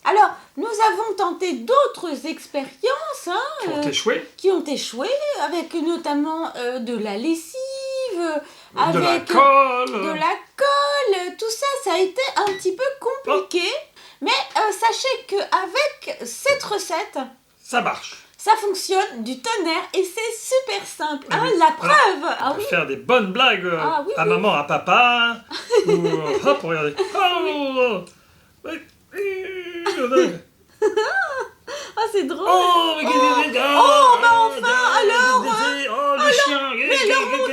Alors, nous avons tenté d'autres expériences Qui ont échoué. qui ont échoué, avec notamment de la lessive, avec De la colle. tout ça, ça a été un petit peu compliqué. Mais sachez qu'avec cette recette, Ça marche. ça fonctionne du tonnerre et c'est super simple. Ah Hein, oui. la preuve. On peut faire des bonnes blagues Ah oui, à oui. maman, à papa. Ou hop, regardez. Oh, Ah, c'est drôle. oh, mais oh, bah enfin, alors, oh, le chien. mais alors, mon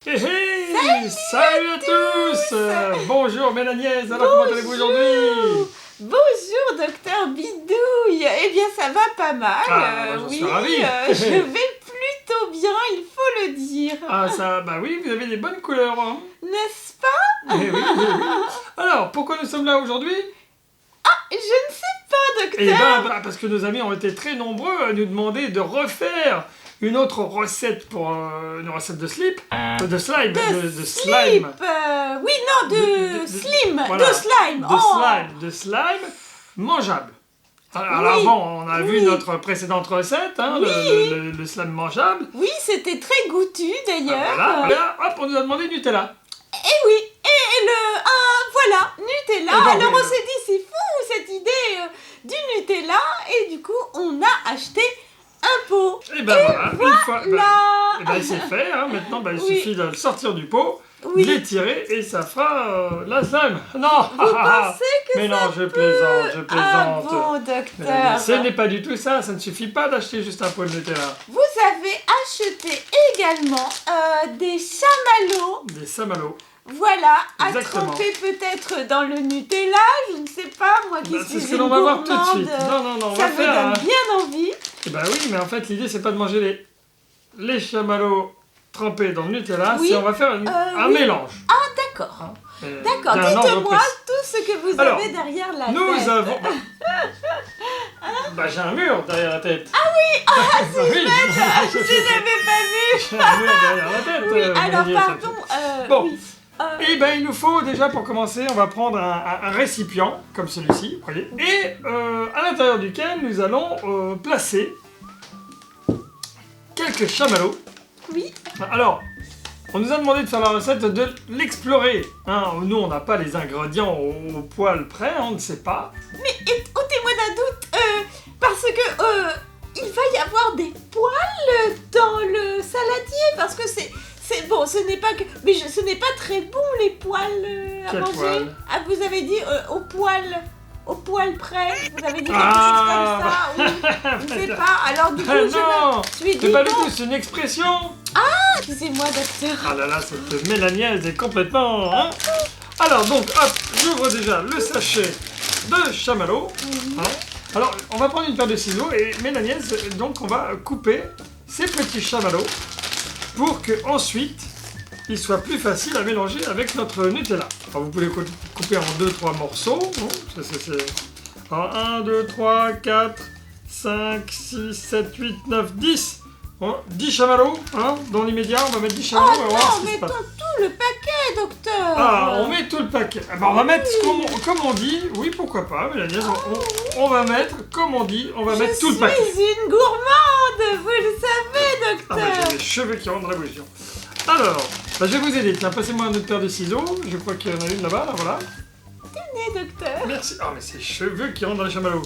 Hé hé, salut à tous. Bonjour Mélaniès, alors comment allez-vous aujourd'hui? Bonjour, docteur Bidouille. Eh bien, ça va pas mal. J'en oui, suis ravi. je vais plutôt bien, il faut le dire. Ah ça, bah oui, vous avez des bonnes couleurs. Hein. N'est-ce pas? Eh oui, eh oui. Alors, pourquoi nous sommes là aujourd'hui? Je ne sais pas, docteur. Eh ben, parce que nos amis ont été très nombreux à nous demander de refaire une autre recette pour une recette de slip, de slime, de slime. Slip, oui, non, de slim, voilà, de slime. De slime mangeable. Alors Oui, avant, on a vu oui. notre précédente recette, hein, Oui. le slime mangeable. Oui, c'était très goûtu d'ailleurs. Voilà, là, hop, on nous a demandé Nutella. Et oui, et voilà, Nutella. Eh ben, Alors oui, on s'est dit, c'est fou cette idée du Nutella. Et du coup, on a acheté un pot. Et ben voilà, une fois, Là. et ben c'est fait, hein, maintenant il Oui. suffit de le sortir du pot, Oui. de l'étirer et ça fera la slime. Non, Vous pensez que mais non, ça je peut... plaisante, je Ah plaisante. bon, Mais docteur. ce n'est pas du tout ça, ça ne suffit pas d'acheter juste un pot de Nutella. Vous avez acheté également des chamallows. Des samallows. Voilà, à Exactement. tremper peut-être dans le Nutella, je ne sais pas, moi qui Bah, suis c'est ce que une l'on va voir tout de gourmande, suite. Non, on ça va me faire donne un... bien envie. Eh ben oui, mais en fait l'idée c'est pas de manger les chamallows trempés dans le Nutella, Oui. c'est on va faire un Oui. mélange. D'accord. Hein. D'accord, Il y a un ordre dites-moi précis. tout ce que vous Alors, avez derrière la Nous tête. avons... Bah j'ai un mur derrière la tête. Ah oui, c'est je n'avais pas vu. J'ai un mur derrière la tête. Oui, alors Mélanie, ça pardon. Bon. Oui. Et ben il nous faut déjà pour commencer, on va prendre un récipient comme celui-ci, vous voyez, et à l'intérieur duquel nous allons placer quelques chamallows. Oui. Alors, on nous a demandé de faire la recette, de l'explorer. Hein, nous, on n'a pas les ingrédients au poil près, on ne sait pas. Mais ôtez-moi d'un doute, parce que il va y avoir des poils dans le saladier, parce que c'est bon, ce n'est pas que, mais ce n'est pas très bon les poils à Quel manger. poil? Ah, vous avez dit au poil près, vous avez dit quelque chose comme ça, oui. Je ne sais pas. Alors du coup, Ah je non, me suis dit c'est pas du bon, tout, c'est une expression. excusez-moi docteur. Ah là là, cette Mélanie, elle est complètement... Hein. Alors donc, hop, j'ouvre déjà le sachet de chamallows. Hein. Alors, on va prendre une paire de ciseaux et Mélanie, donc on va couper ces petits chamallows pour que ensuite il soit plus facile à mélanger avec notre Nutella. Alors, vous pouvez couper en 2-3 morceaux. Bon, alors, 1, 2, 3, 4, 5, 6, 7, 8, 9, 10. Bon, 10 chamallows, hein, dans l'immédiat, on va mettre 10 chamallows, on va voir Non, ce qui se mettons passe. tout le paquet, docteur. Ah, on met tout le paquet. Ah bah, on va mettre, comme on dit, oui, pourquoi pas, Mélanie, on va mettre, comme on dit, on va mettre tout le paquet. Je suis une gourmande, vous le savez, Ah bah, docteur. j'ai les cheveux qui rentrent dans la bouche. Alors, bah, je vais vous aider. Tiens, passez-moi une autre paire de ciseaux. Je crois qu'il y en a une là-bas, là, voilà. Tenez, docteur. Merci. Ah, mais c'est les cheveux qui rentrent dans les chamallows.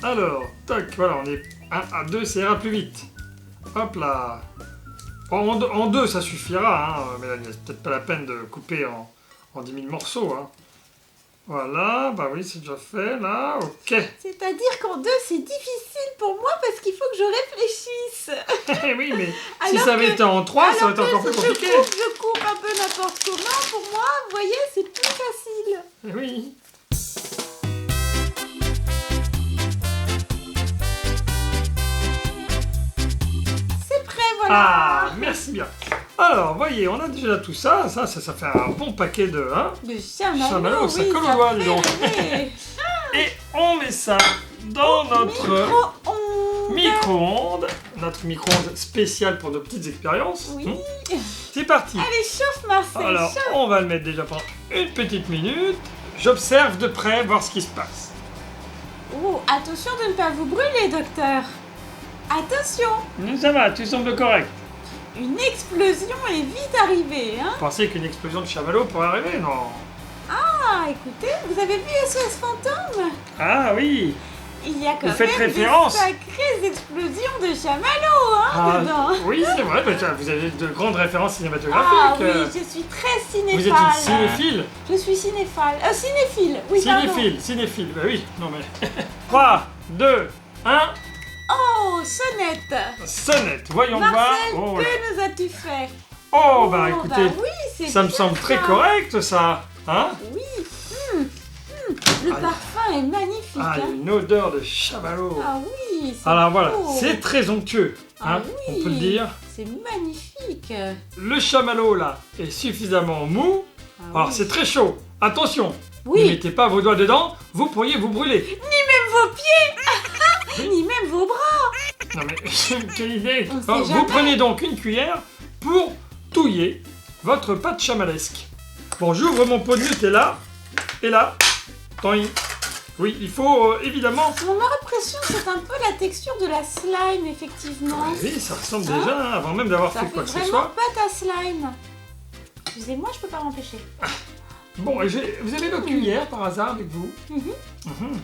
Alors, tac, voilà, on est 1 à 2, ça ira plus vite. Hop là. En 2, ça suffira, hein, Mélanie. C'est peut-être pas la peine de couper en 10 000 morceaux, hein. Voilà, bah oui, c'est déjà fait, là, ok. C'est-à-dire qu'en 2, c'est difficile pour moi parce qu'il faut que je réfléchisse. Eh oui, mais si Alors ça avait que- été en 3, ça aurait été Alors encore que plus compliqué. je coupe un peu n'importe comment. Pour moi, vous voyez, c'est plus facile. Eh oui. C'est prêt, voilà. Ah, merci bien. Alors, voyez, on a déjà tout ça. Ça fait un bon paquet de... Hein, De chamallow, Chamallow, ça oui, colle au doigt, fait dis donc. rêver. et on met ça dans notre Micro-ondes. micro-ondes. Notre micro-ondes spécial pour nos petites expériences. Oui. C'est parti. Allez, chauffe Marcel, Alors, chauffe. on va le mettre déjà pendant une petite minute. J'observe de près, voir ce qui se passe. Oh, attention de ne pas vous brûler, docteur. Attention, Ça va, tu sembles correct. une explosion est vite arrivée, hein. Vous pensez qu'une explosion de chamallow pourrait arriver? Non. Ah, écoutez, vous avez vu SOS Fantôme? Ah oui. Il y a quand Vous faites même référence. des sacrées explosions de chamallows, hein, Ah, dedans. oui, c'est vrai, vous avez de grandes références cinématographiques. Ah oui, je suis très cinéphile. Vous êtes une cinéphile. Je suis cinéphile. Cinéphile, oui, pardon. Cinéphile, bah oui, non mais... 3, 2, 1, Oh, sonnette. sonnette, voyons Marcel, voir. Oh, là. que nous as-tu fait? Oh, bah écoutez, oui, c'est ça me bien semble très ça. correct ça, hein? Oui, le Ah, parfum est magnifique. Ah, il y a hein. une odeur de chamallow. Ah oui, c'est Alors voilà, beau. c'est très onctueux, Ah hein, oui, on peut le dire. C'est magnifique. Le chamallow là est suffisamment mou. Ah Alors oui. c'est très chaud, attention, ne Oui, mettez pas vos doigts dedans, vous pourriez vous brûler. même vos pieds, ni même vos bras. Non mais, quelle idée. On sait Alors, vous jamais. prenez donc une cuillère pour touiller votre pâte chamalesque. Bon, j'ouvre mon pot de Nutella, et là, toing. Oui, il faut évidemment... Mon impression, c'est un peu la texture de la slime, effectivement. Oui, ça ressemble déjà, hein, avant même d'avoir Ça fait fait quoi que ce vraiment soit. pâte à slime. Excusez-moi, je peux pas m'empêcher. Bon, et vous avez votre cuillère par hasard avec vous? Mhm. Mhm.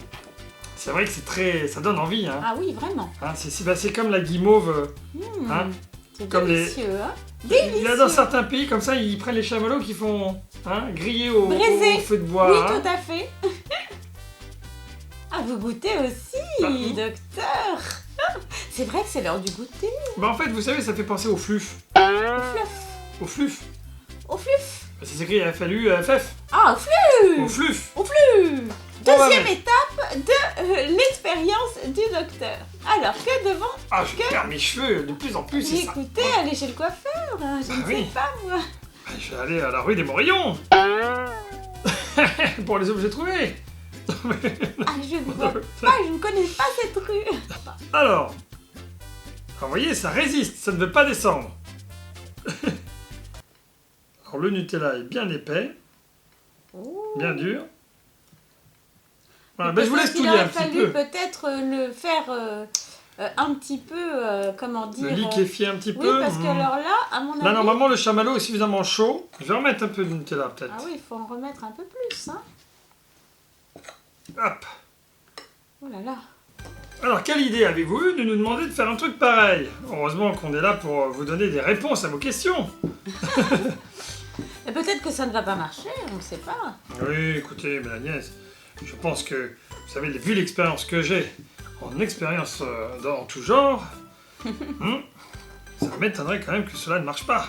C'est vrai que c'est très... ça donne envie, hein. Ah oui, vraiment. Hein, c'est comme la guimauve. Mmh. Hein, C'est comme les- délicieux, hein. Il y a Délicieux. dans certains pays comme ça, ils prennent les chamallows qui font griller au Braisé. feu de bois. Oui, hein. tout à fait. Ah, vous goûtez aussi, oui. docteur. C'est vrai que c'est l'heure du goûter. Bah en fait, vous savez, ça fait penser au fluf. Au fluff. Au fluf. Au fluff. Ça s'écrit FLUFF. Ah, au fluff. Au fluf. Au fluff. On va Deuxième mettre. étape de l'expérience du docteur. Alors, que devant Ah, je perds mes cheveux de plus en plus, c'est ça. écoutez, aller chez le coiffeur. Je ne oui. sais pas, moi. Ah, je vais aller à la rue des Morillons. Pour les objets trouvés. Ah, je ne vois pas, je ne connais pas cette rue. Alors, vous voyez, ça résiste, ça ne veut pas descendre. Alors le Nutella est bien épais, Oh. bien dur. Voilà, ben, je vous laisse Il touiller aurait un petit fallu peu. peut-être le faire un petit peu, comment dire... Le liquéfier un petit oui, peu. parce que alors là, à mon avis... Là, normalement, le chamallow est suffisamment chaud. Je vais remettre un peu de Nutella, peut-être. Ah oui, il faut en remettre un peu plus, hein. Hop. Oh là là. Alors, quelle idée avez-vous eu de nous demander de faire un truc pareil? Heureusement qu'on est là pour vous donner des réponses à vos questions. Et peut-être que ça ne va pas marcher, on ne sait pas. Oui, écoutez, mais Agnès, je pense que, vous savez, vu l'expérience que j'ai, en expérience dans tout genre, ça m'étonnerait quand même que cela ne marche pas.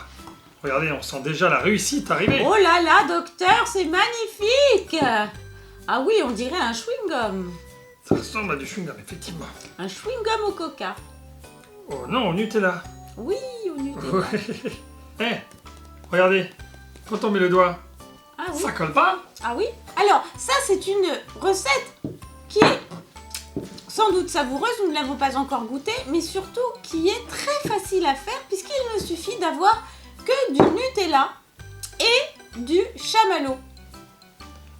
Regardez, on sent déjà la réussite arriver. Oh là là, docteur, c'est magnifique. Ah oui, on dirait un chewing-gum. Ça ressemble à du chewing-gum, effectivement. Un chewing-gum au coca. Oh non, au Nutella. Oui, au Nutella. Ouais. Eh, regardez, quand on met le doigt, Ah oui. ça colle pas? Ah oui. Alors, ça, c'est une recette qui est sans doute savoureuse, nous ne l'avons pas encore goûtée, mais surtout qui est très facile à faire puisqu'il ne suffit d'avoir que du Nutella et du chamallow.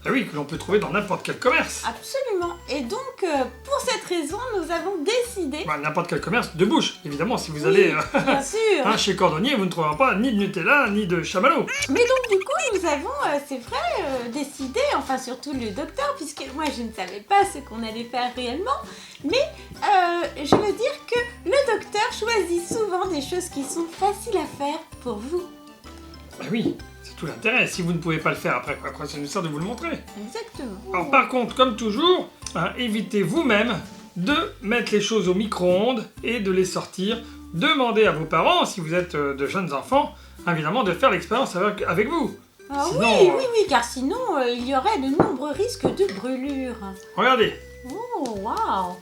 Ah oui, que l'on peut trouver dans n'importe quel commerce. Absolument. Et donc, pour cette raison, nous avons décidé... Bah, n'importe quel commerce de bouche, évidemment, si vous allez Bien sûr. chez Cordonnier, vous ne trouverez pas ni de Nutella, ni de chamallow. Mais donc, du coup, nous avons, c'est vrai, décidé, enfin surtout le docteur, puisque moi, je ne savais pas ce qu'on allait faire réellement, mais je veux dire que le docteur choisit souvent des choses qui sont faciles à faire pour vous. Bah oui, c'est tout l'intérêt. Si vous ne pouvez pas le faire après, à quoi ça nous sert de vous le montrer? Exactement. Alors par contre, comme toujours, évitez vous-même de mettre les choses au micro-ondes et de les sortir. Demandez à vos parents, si vous êtes de jeunes enfants, évidemment de faire l'expérience avec vous. Ah Sinon, oui, car sinon, il y aurait de nombreux risques de brûlure. Regardez. Oh, waouh.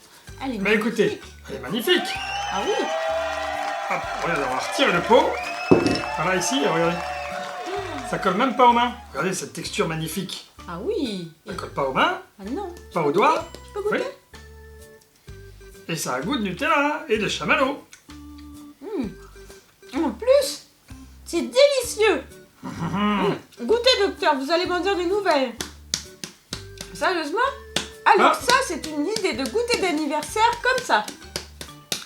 Elle est Bah magnifique. écoutez, elle est magnifique. Ah oui. Hop, regardez, on va retirer le pot. Voilà ici, regardez. Ça colle même pas aux mains. Regardez cette texture magnifique. Ah oui. Ça colle pas aux mains, Ah non. pas aux doigts. Je peux goûter? Oui. Et ça a un goût de Nutella et de chamallow. En plus, c'est délicieux. Goûtez, docteur, vous allez m'en dire des nouvelles. Sérieusement? Alors ça, c'est une idée de goûter d'anniversaire comme ça.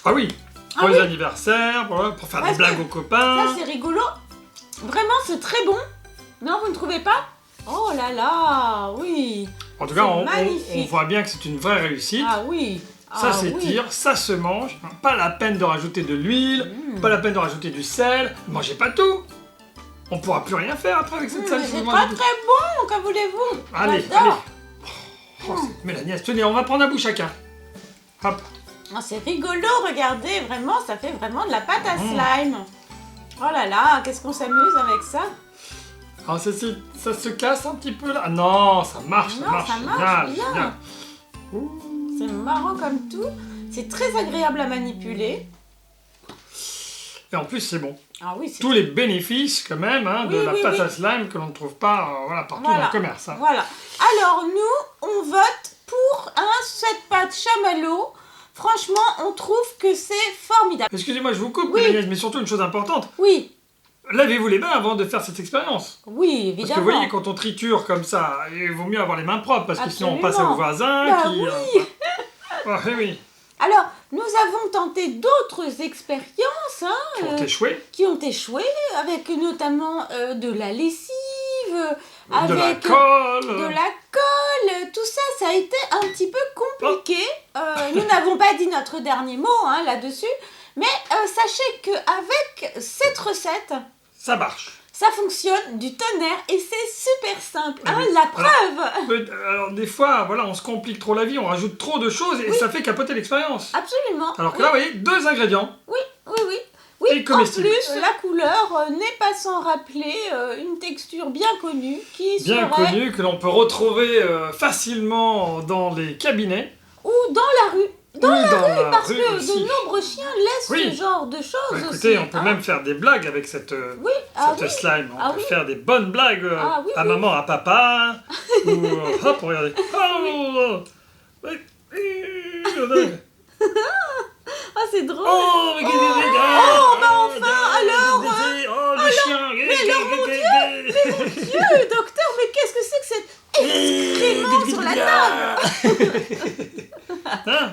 Ah oui, pour Ah les oui. anniversaires, pour faire des Parce blagues que aux copains. Ça, c'est rigolo. Vraiment, c'est très bon. Non, vous ne trouvez pas? Oh là là, oui. En tout cas, c'est on magnifique. voit bien que c'est une vraie réussite. Ah oui. Ça Ah s'étire, ça se mange. Pas la peine de rajouter de l'huile, pas la peine de rajouter du sel. Mangez pas tout. On pourra plus rien faire après avec cette salle Mais si c'est vous très mangez tout. très bon, que voulez-vous? Allez, J'adore. allez. Mais la nièce, tenez, on va prendre un bout chacun. Hop. Oh, c'est rigolo, regardez, vraiment, ça fait vraiment de la pâte à slime. Oh là là, qu'est-ce qu'on s'amuse avec ça? Alors ça se casse un petit peu là. Ah non, ça marche, Non, ça marche. ça marche Génial, bien. génial. C'est marrant comme tout. C'est très agréable à manipuler. Et en plus, c'est bon. Ah oui, c'est Tous les bénéfices quand même de Oui, la oui, pâte oui. à slime que l'on ne trouve pas partout Voilà. dans le commerce. Hein. Voilà. Alors nous, on vote pour cette pâte chamallow. Franchement, on trouve que c'est formidable. Excusez-moi, je vous coupe, Oui. Mélanie, mais surtout une chose importante. Oui, Lavez-vous les mains avant de faire cette expérience. oui, Parce évidemment. que vous voyez, quand on triture comme ça, il vaut mieux avoir les mains propres, parce que sinon on passe Absolument. aux voisins Bah qui... oui. oui, Alors, nous avons tenté d'autres expériences qui ont échoué. qui ont échoué, avec notamment de la lessive, avec De la colle. de la colle, tout ça, ça a été un petit peu compliqué. Nous n'avons pas dit notre dernier mot là-dessus, mais sachez qu'avec cette recette, Ça marche. ça fonctionne du tonnerre et c'est super simple. Ah oui. La preuve. Alors des fois, voilà, on se complique trop la vie, on rajoute trop de choses et ça fait capoter l'expérience. Absolument. Alors que Oui. là, vous voyez, 2 ingrédients. Oui, oui, oui. Oui, Et comestible. en plus, la couleur n'est pas sans rappeler une texture bien connue qui Bien serait connus, que l'on peut retrouver facilement dans les cabinets. ou dans la rue. Dans ou la dans rue, la parce rue que aussi. de nombreux chiens laissent Oui. ce genre de choses Bah, écoutez, aussi. on peut même faire des blagues avec cette Oui, ah cette oui. slime. On Ah peut oui. faire des bonnes blagues Ah oui, à oui. maman, à papa. Ou hop, regardez. Ah, c'est drôle. Oh, mais enfin, alors, oh, le chien. Dieu, docteur, mais qu'est-ce que c'est que cette excrément sur la table?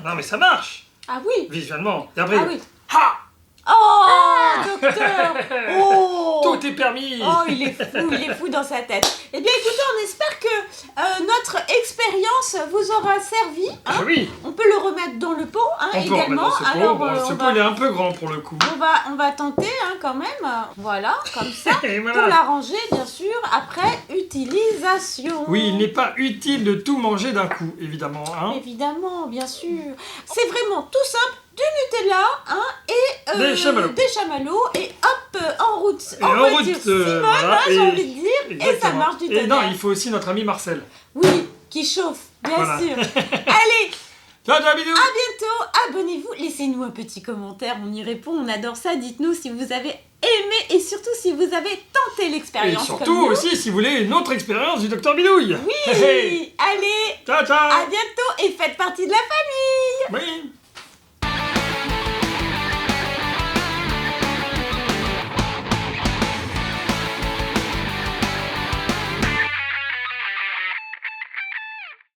Non, mais ça marche, Ah oui. visuellement. Et après, Ah oui. ha, Oh, docteur. Oh. tout est permis. Oh, il est fou dans sa tête. Eh bien, écoutez, on espère que notre expérience vous aura servi. Ah oui, On peut le remettre dans le pot, on peut également. remettre dans ce pot. Alors, Bon, ce pot, il est un peu grand pour le coup. on va tenter, quand même. Voilà, comme ça. Et Pour voilà. l'arranger, bien sûr, après utilisation. Oui, il n'est pas utile de tout manger d'un coup, évidemment. Hein. Évidemment, bien sûr. C'est vraiment tout simple. Du Nutella, et Des chamallows. et hop, en route. Et en en voiture route, Simone, voilà, j'ai et- envie de dire. Et ça Exactement. marche du Et tonnerre. non, il faut aussi notre ami Marcel. Oui, qui chauffe, bien Voilà. sûr. Allez, Ciao, ciao, bisous. à bientôt. Abonnez-vous, laissez-nous un petit commentaire, on y répond, on adore ça. Dites-nous si vous avez aimé et surtout si vous avez tenté Et l'expérience. comme surtout nous. aussi, si vous voulez une autre expérience du Docteur Bidouille. Oui, Hey, hey. allez, Ciao, ciao. à bientôt et faites partie de la famille. Oui.